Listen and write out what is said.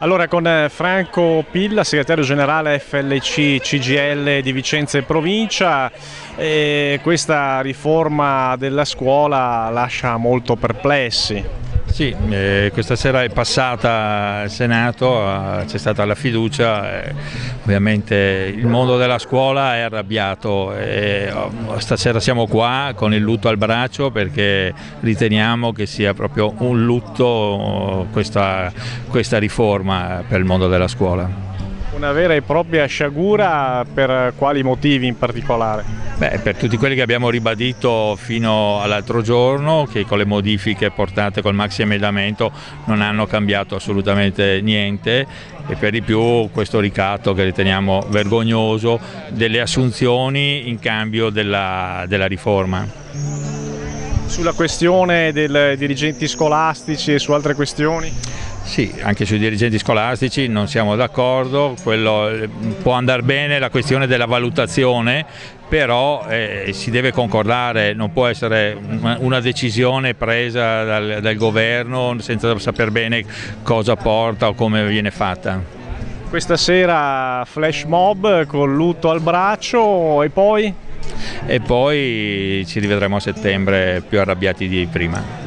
Allora, con Franco Pilla, segretario generale FLC CGIL di Vicenza e provincia, questa riforma della scuola lascia molto perplessi. Sì, questa sera è passata al Senato, c'è stata la fiducia, ovviamente il mondo della scuola è arrabbiato e stasera siamo qua con il lutto al braccio perché riteniamo che sia proprio un lutto questa riforma per il mondo della scuola. Una vera e propria sciagura, per quali motivi in particolare? Beh, per tutti quelli che abbiamo ribadito fino all'altro giorno, che con le modifiche portate col maxi emendamento non hanno cambiato assolutamente niente, e per di più questo ricatto che riteniamo vergognoso delle assunzioni in cambio della riforma. Sulla questione dei dirigenti scolastici e su altre questioni? Sì, anche sui dirigenti scolastici non siamo d'accordo, può andare bene la questione della valutazione, però si deve concordare, non può essere una decisione presa dal governo senza saper bene cosa porta o come viene fatta. Questa sera flash mob con lutto al braccio e poi? E poi ci rivedremo a settembre più arrabbiati di prima.